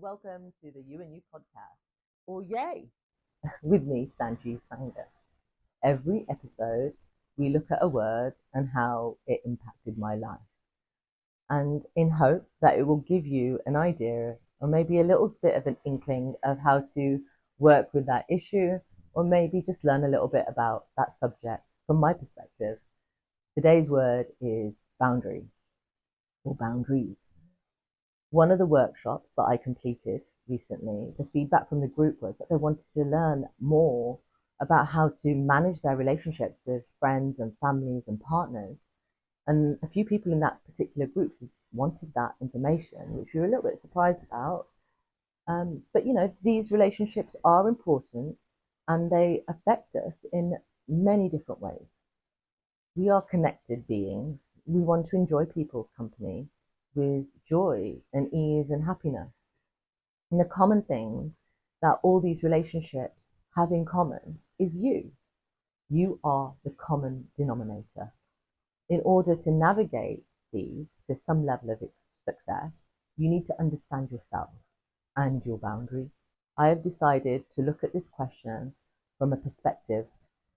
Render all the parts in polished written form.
welcome to the You and You podcast, or Yay, with me, Sanjiv. Every episode, we look at a word and how it impacted my life, and in hope that it will give you an idea or maybe a little bit of an inkling of how to work with that issue, or maybe just learn a little bit about that subject from my perspective. Today's word is boundary or boundaries. One of the workshops that I completed recently, the feedback from the group was that they wanted to learn more about how to manage their relationships with friends and families and partners. And a few people in that particular group wanted that information, which we were a little bit surprised about. But these relationships are important and they affect us in many different ways. We are connected beings. We want to enjoy people's company with joy and ease and happiness. And the common thing that all these relationships have in common is you. You are the common denominator. In order to navigate these to some level of success, you need to understand yourself and your boundary. I have decided to look at this question from a perspective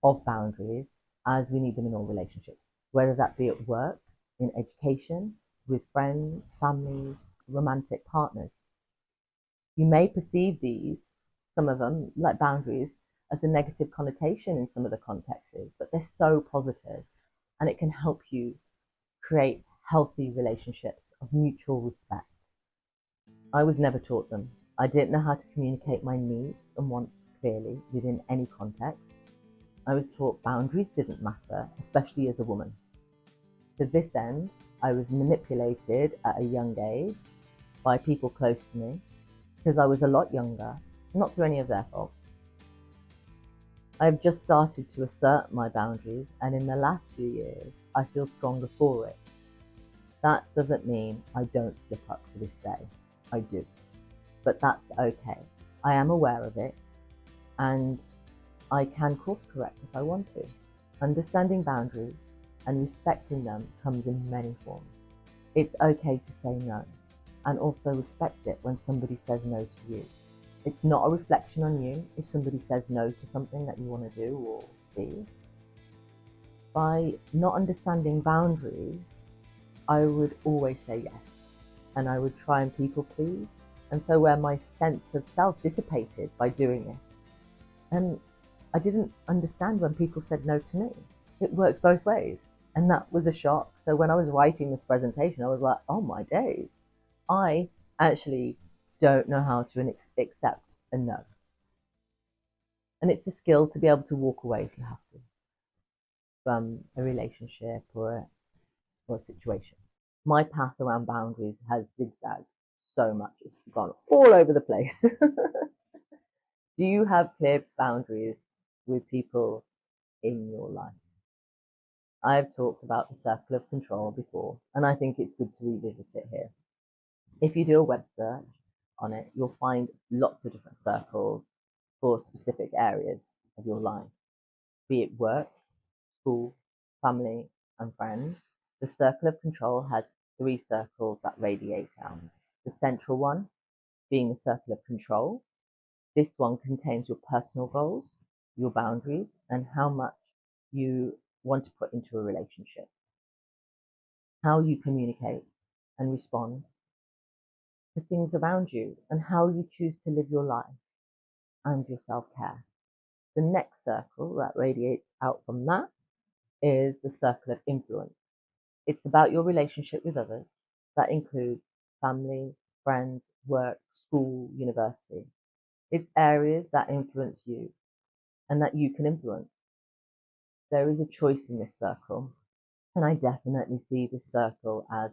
of boundaries as we need them in all relationships, whether that be at work, in education, with friends, families, romantic partners. You may perceive these, some of them, like boundaries, as a negative connotation in some of the contexts, but they're so positive and it can help you create healthy relationships of mutual respect. I was never taught them. I didn't know how to communicate my needs and wants clearly within any context. I was taught boundaries didn't matter, especially as a woman. To this end, I was manipulated at a young age by people close to me because I was a lot younger, not through any of their fault. I've just started to assert my boundaries, and in the last few years, I feel stronger for it. That doesn't mean I don't slip up to this day. I do. But that's okay. I am aware of it, and I can course correct if I want to. Understanding boundaries and respecting them comes in many forms. It's okay to say no, and also respect it when somebody says no to you. It's not a reflection on you if somebody says no to something that you want to do or be. By not understanding boundaries, I would always say yes, and I would try and people please, and so where my sense of self dissipated by doing this. And I didn't understand when people said no to me. It works both ways. And that was a shock. So when I was writing this presentation, I was like, oh my days. I actually don't know how to accept a no. And it's a skill to be able to walk away if you have to from a relationship or a situation. My path around boundaries has zigzagged so much. It's gone all over the place. Do you have clear boundaries with people in your life? I've talked about the circle of control before, and I think it's good to revisit it here. If you do a web search on it, you'll find lots of different circles for specific areas of your life, be it work, school, family, and friends. The circle of control has 3 circles that radiate out. The central one being the circle of control. This one contains your personal goals, your boundaries, and how much you want to put into a relationship, how you communicate and respond to things around you, and how you choose to live your life and your self-care. The next circle that radiates out from that is the circle of influence. It's about your relationship with others. That includes family, friends, work, school, university. It's areas that influence you and that you can influence. There is a choice in this circle, and I definitely see this circle as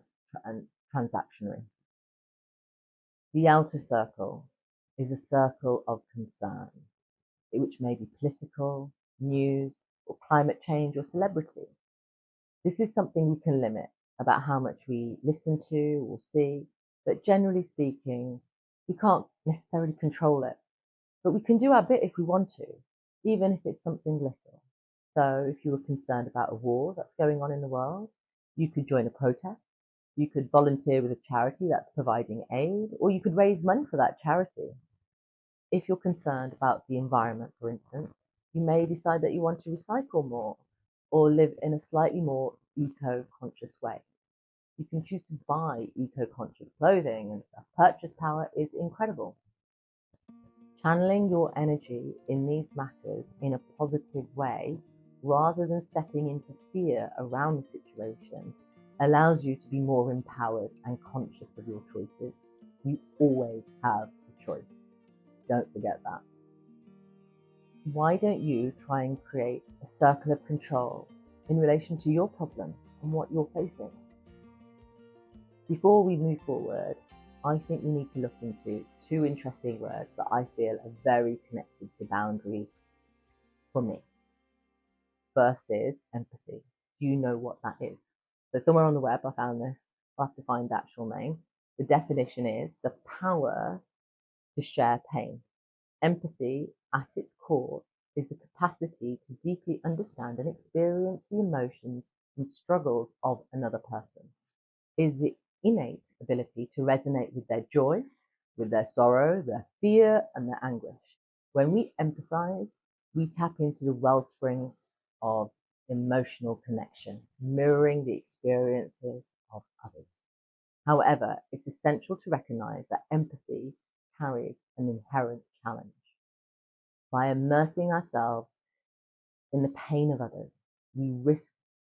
transactionary. The outer circle is a circle of concern, which may be political, news, or climate change or celebrity. This is something we can limit about how much we listen to or see, but generally speaking, we can't necessarily control it. But we can do our bit if we want to, even if it's something little. So if you were concerned about a war that's going on in the world, you could join a protest, You could volunteer with a charity that's providing aid, or you could raise money for that charity. If you're concerned about the environment, for instance, you may decide that you want to recycle more or live in a slightly more eco-conscious way. You can choose to buy eco-conscious clothing and stuff. Purchase power is incredible. Channeling your energy in these matters in a positive way, rather than stepping into fear around the situation, allows you to be more empowered and conscious of your choices. You always have a choice. Don't forget that. Why don't you try and create a circle of control in relation to your problem and what you're facing? Before we move forward, I think we need to look into two interesting words that I feel are very connected to boundaries for me. First is empathy. Do you know what that is? So somewhere on the web I found this. I'll have to find the actual name. The definition is the power to share pain. Empathy, at its core, is the capacity to deeply understand and experience the emotions and struggles of another person. It is the innate ability to resonate with their joy, with their sorrow, their fear, and their anguish. When we empathize, we tap into the wellspring of emotional connection, mirroring the experiences of others. However, it's essential to recognize that empathy carries an inherent challenge. By immersing ourselves in the pain of others, we risk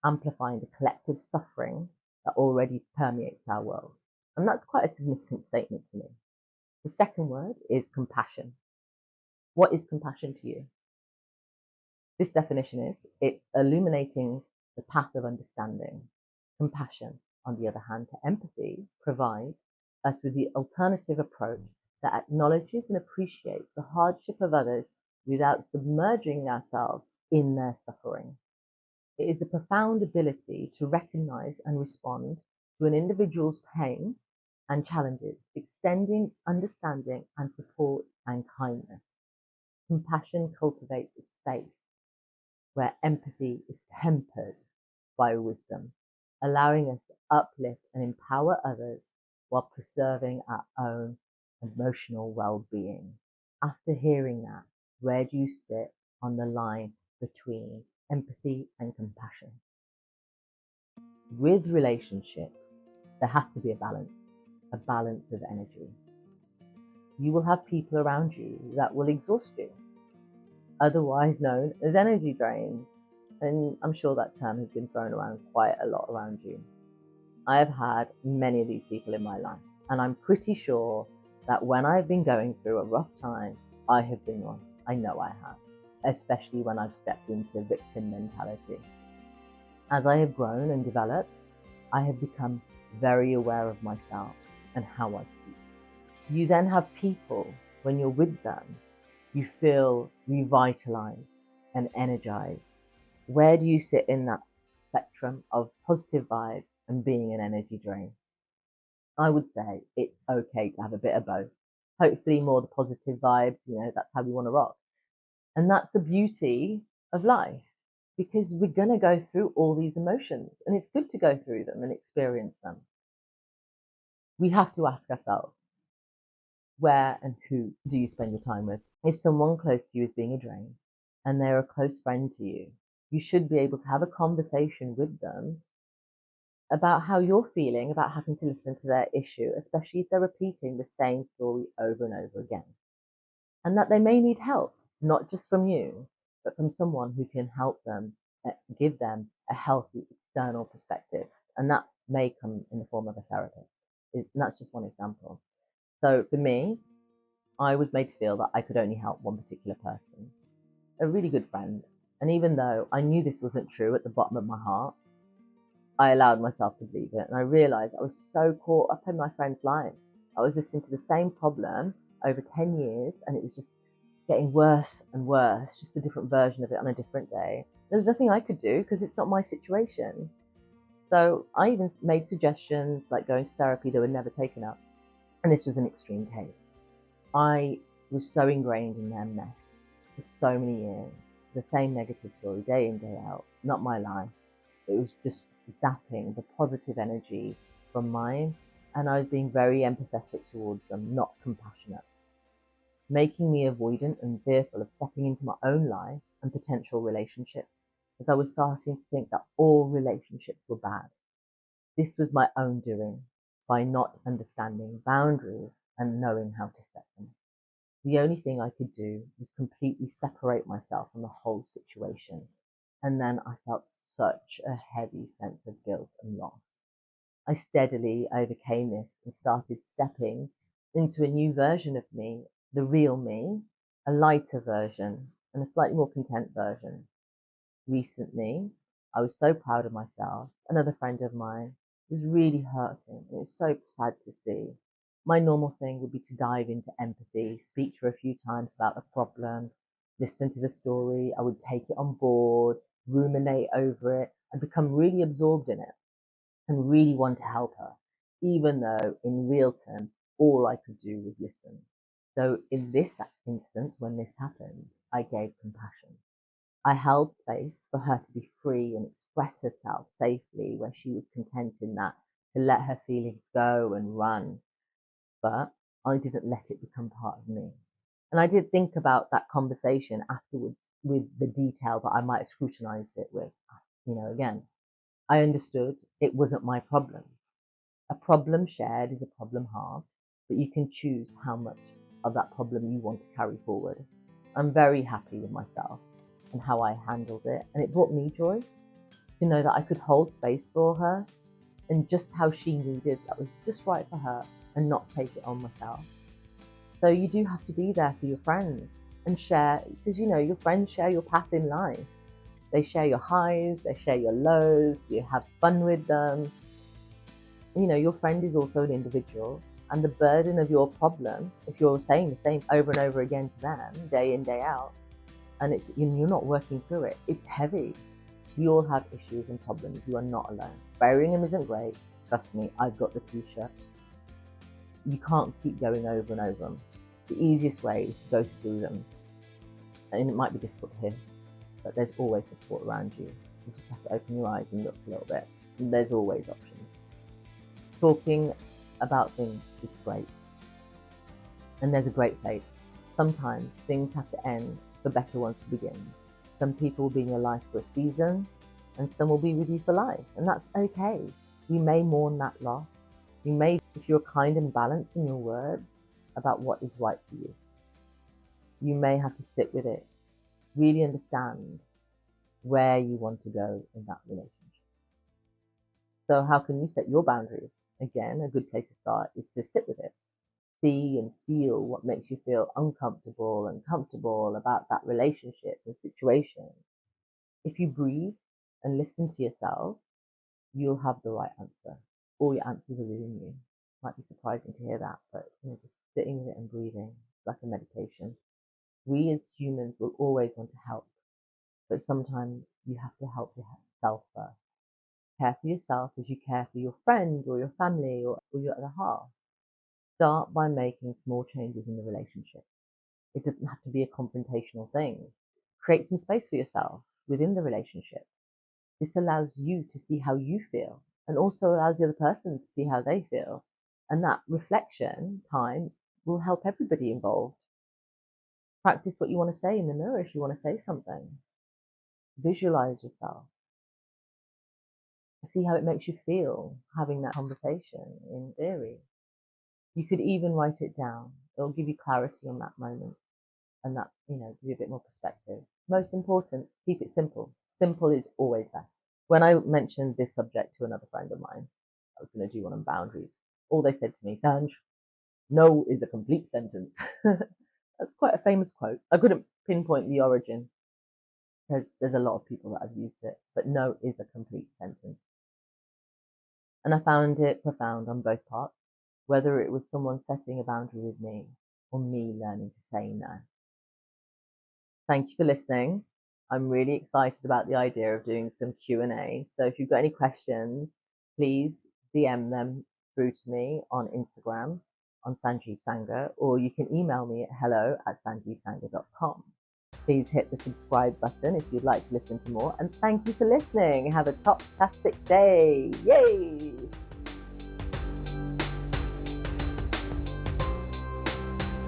amplifying the collective suffering that already permeates our world. And that's quite a significant statement to me. The second word is compassion. What is compassion to you? This definition is it's illuminating the path of understanding. Compassion, on the other hand, to empathy, provides us with the alternative approach that acknowledges and appreciates the hardship of others without submerging ourselves in their suffering. It is a profound ability to recognize and respond to an individual's pain and challenges, extending understanding and support and kindness. Compassion cultivates a space where empathy is tempered by wisdom, allowing us to uplift and empower others while preserving our own emotional well-being. After hearing that, where do you sit on the line between empathy and compassion? With relationships, there has to be a balance of energy. You will have people around you that will exhaust you, otherwise known as energy drains. And I'm sure that term has been thrown around quite a lot around you. I have had many of these people in my life, and I'm pretty sure that when I've been going through a rough time, I have been one. I know I have, especially when I've stepped into victim mentality. As I have grown and developed, I have become very aware of myself and how I speak. You then have people, when you're with them, you feel revitalized and energized. Where do you sit in that spectrum of positive vibes and being an energy drain? I would say it's okay to have a bit of both. Hopefully more the positive vibes, that's how we want to rock. And that's the beauty of life, because we're going to go through all these emotions and it's good to go through them and experience them. We have to ask ourselves, where and who do you spend your time with? If someone close to you is being a drain and they're a close friend to you, you should be able to have a conversation with them about how you're feeling about having to listen to their issue, especially if they're repeating the same story over and over again. And that they may need help, not just from you, but from someone who can help them, give them a healthy external perspective. And that may come in the form of a therapist. And that's just one example. So for me, I was made to feel that I could only help one particular person, a really good friend. And even though I knew this wasn't true at the bottom of my heart, I allowed myself to believe it. And I realized I was so caught up in my friend's life. I was listening to the same problem over 10 years and it was just getting worse and worse, just a different version of it on a different day. There was nothing I could do because it's not my situation. So I even made suggestions like going to therapy that were never taken up. And this was an extreme case. I was so ingrained in their mess for so many years. The same negative story day in, day out, not my life. It was just zapping the positive energy from mine, and I was being very empathetic towards them, not compassionate, making me avoidant and fearful of stepping into my own life and potential relationships, as I was starting to think that all relationships were bad. This was my own doing by not understanding boundaries and knowing how to set them. The only thing I could do was completely separate myself from the whole situation, and then I felt such a heavy sense of guilt and loss. I steadily overcame this and started stepping into a new version of me, the real me, a lighter version, and a slightly more content version. Recently, I was so proud of myself. Another friend of mine was really hurting. It was so sad to see. My normal thing would be to dive into empathy, speak to her a few times about the problem, listen to the story. I would take it on board, ruminate over it, and become really absorbed in it and really want to help her, even though in real terms, all I could do was listen. So in this instance, when this happened, I gave compassion. I held space for her to be free and express herself safely where she was content in that, to let her feelings go and run. But I didn't let it become part of me. And I did think about that conversation afterwards with the detail that I might have scrutinized it with, again. I understood it wasn't my problem. A problem shared is a problem halved, but you can choose how much of that problem you want to carry forward. I'm very happy with myself and how I handled it, and it brought me joy to know that I could hold space for her and just how she needed that was just right for her and not take it on myself. So you do have to be there for your friends and share, because your friends share your path in life. They share your highs, they share your lows, you have fun with them. Your friend is also an individual, and the burden of your problem, if you're saying the same over and over again to them, day in, day out, and you're not working through it, it's heavy. We all have issues and problems. You are not alone. Burying them isn't great. Trust me, I've got the t-shirt. You can't keep going over and over them. The easiest way is to go through them. And it might be difficult to hear, but there's always support around you. You just have to open your eyes and look a little bit. And there's always options. Talking about things is great. And there's a great fate. Sometimes things have to end for better ones to begin. Some people will be in your life for a season, and some will be with you for life, and that's okay. You may mourn that loss. You may, if you're kind and balanced in your words about what is right for you, you may have to sit with it, really understand where you want to go in that relationship. So how can you set your boundaries? Again, a good place to start is to sit with it. See and feel what makes you feel uncomfortable and comfortable about that relationship and situation. If you breathe and listen to yourself, you'll have the right answer. All your answers are within you. Might be surprising to hear that, but just sitting with it and breathing, it's like a meditation. We as humans will always want to help, but sometimes you have to help yourself first. Care for yourself as you care for your friend or your family or your other half. Start by making small changes in the relationship. It doesn't have to be a confrontational thing. Create some space for yourself within the relationship. This allows you to see how you feel and also allows the other person to see how they feel. And that reflection time will help everybody involved. Practice what you want to say in the mirror if you want to say something. Visualize yourself. See how it makes you feel having that conversation in theory. You could even write it down. It'll give you clarity on that moment and that, give you a bit more perspective. Most important, keep it simple. Simple is always best. When I mentioned this subject to another friend of mine, I was going to do one on boundaries. All they said to me, Sanj, no is a complete sentence. That's quite a famous quote. I couldn't pinpoint the origin because there's a lot of people that have used it, but no is a complete sentence. And I found it profound on both parts, whether it was someone setting a boundary with me or me learning to say no. Thank you for listening. I'm really excited about the idea of doing some Q&A. So if you've got any questions, please DM them through to me on Instagram on Sanjiv Sangha, or you can email me at hello@sanjivsangha.com. Please hit the subscribe button if you'd like to listen to more. And thank you for listening. Have a top-tastic day. Yay!